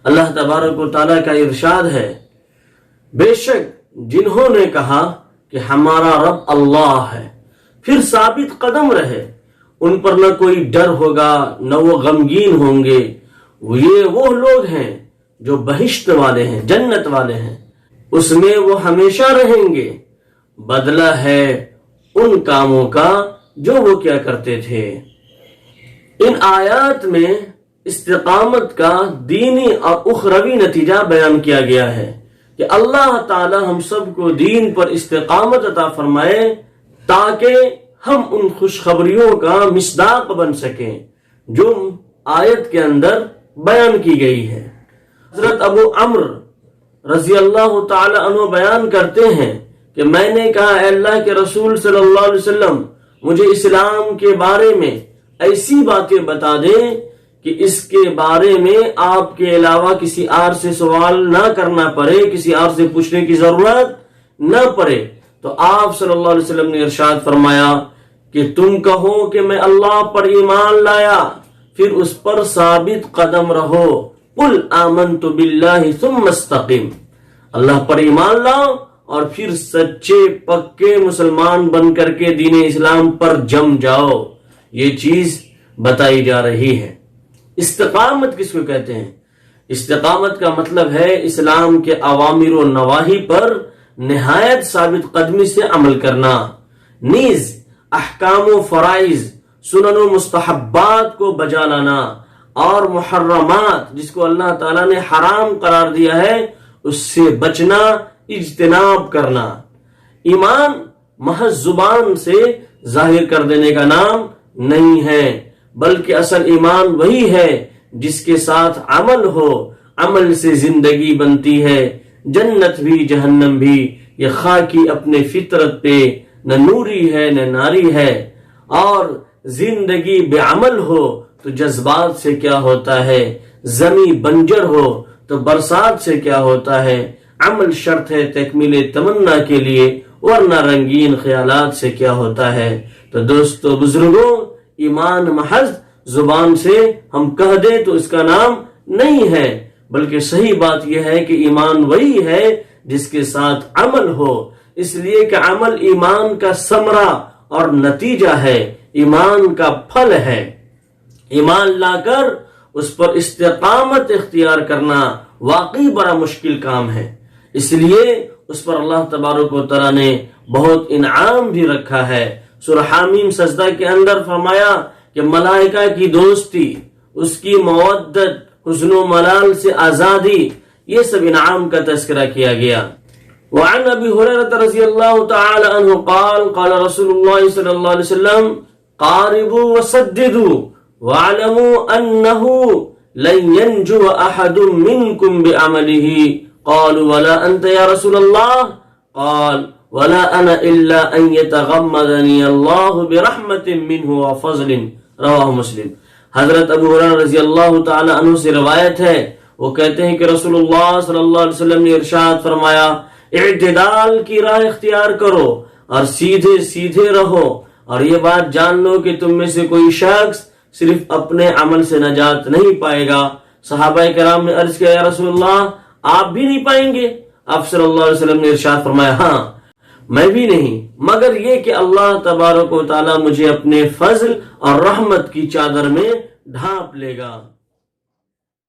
اللہ تبارک و تعالیٰ کا ارشاد ہے، بے شک جنہوں نے کہا کہ ہمارا رب اللہ ہے، پھر ثابت قدم رہے، ان پر نہ کوئی ڈر ہوگا نہ وہ غمگین ہوں گے، یہ وہ لوگ ہیں جو بہشت والے ہیں، جنت والے ہیں، اس میں وہ ہمیشہ رہیں گے، بدلہ ہے ان کاموں کا جو وہ کیا کرتے تھے۔ ان آیات میں استقامت کا دینی اور اخروی نتیجہ بیان کیا گیا ہے کہ اللہ تعالی ہم سب کو دین پر استقامت عطا فرمائے تاکہ ہم ان خوشخبریوں کا مصداق بن سکیں جو آیت کے اندر بیان کی گئی ہے۔ حضرت ابو عمرو رضی اللہ تعالی عنہ بیان کرتے ہیں کہ میں نے کہا، اے اللہ کے رسول صلی اللہ علیہ وسلم، مجھے اسلام کے بارے میں ایسی باتیں بتا دیں کہ اس کے بارے میں آپ کے علاوہ کسی اور سے سوال نہ کرنا پڑے، کسی اور سے پوچھنے کی ضرورت نہ پڑے۔ تو آپ صلی اللہ علیہ وسلم نے ارشاد فرمایا کہ تم کہو کہ میں اللہ پر ایمان لایا، پھر اس پر ثابت قدم رہو، قل آمنت باللہ ثم استقم، اللہ پر ایمان لاؤ اور پھر سچے پکے مسلمان بن کر کے دین اسلام پر جم جاؤ۔ یہ چیز بتائی جا رہی ہے۔ استقامت کس کو کہتے ہیں؟ استقامت کا مطلب ہے اسلام کے اوامر و نواہی پر نہایت ثابت قدمی سے عمل کرنا، نیز احکام و فرائض، سنن و مستحبات کو بجا لانا، اور محرمات جس کو اللہ تعالیٰ نے حرام قرار دیا ہے اس سے بچنا، اجتناب کرنا۔ ایمان محض زبان سے ظاہر کر دینے کا نام نہیں ہے، بلکہ اصل ایمان وہی ہے جس کے ساتھ عمل ہو، عمل سے زندگی بنتی ہے، جنت بھی جہنم بھی۔ یہ خاکی اپنے فطرت پہ نہ نوری ہے نہ ناری ہے، اور زندگی بے عمل ہو تو جذبات سے کیا ہوتا ہے، زمین بنجر ہو تو برسات سے کیا ہوتا ہے۔ عمل شرط ہے تکمیل تمنا کے لیے، ورنہ رنگین خیالات سے کیا ہوتا ہے۔ تو دوستو بزرگوں، ایمان محض زبان سے ہم کہہ دیں تو اس کا نام نہیں ہے، بلکہ صحیح بات یہ ہے کہ ایمان وہی ہے جس کے ساتھ عمل ہو، اس لیے کہ عمل ایمان کا ثمرہ اور نتیجہ ہے، ایمان کا پھل ہے۔ ایمان لا کر اس پر استقامت اختیار کرنا واقعی بڑا مشکل کام ہے، اس لیے اس پر اللہ تبارک و تعالیٰ نے بہت انعام بھی رکھا ہے۔ سورہ حامیم سجدہ کے اندر فرمایا کہ ملائکہ کی دوستی، اس کی مودت، حزن و ملال سے آزادی، یہ سب انعام کا تذکرہ کیا گیا۔ وعن ابی ہریرہ رضی اللہ تعالی عنہ قال قال رسول اللہ صلی اللہ علیہ وسلم قاربوا وسددوا واعلموا انه لن ينجو احد منكم بعمله قالوا ولا انت يا رسول الله قال ولا انا الا ان يتغمدني الله برحمة منه وفضل رواہ مسلم۔ حضرت ابو ہریرہ رضی اللہ تعالی عنہ سے روایت ہے، وہ کہتے ہیں کہ رسول اللہ صلی اللہ علیہ وسلم نے ارشاد فرمایا، اعتدال کی راہ اختیار کرو اور سیدھے سیدھے رہو، اور یہ بات جان لو کہ تم میں سے کوئی شخص صرف اپنے عمل سے نجات نہیں پائے گا۔ صحابہ کرام نے عرض کیا، یا رسول اللہ آپ بھی نہیں پائیں گے؟ آپ صلی اللہ علیہ وسلم نے ارشاد فرمایا، ہاں میں بھی نہیں، مگر یہ کہ اللہ تبارک و تعالی مجھے اپنے فضل اور رحمت کی چادر میں ڈھانپ لے گا۔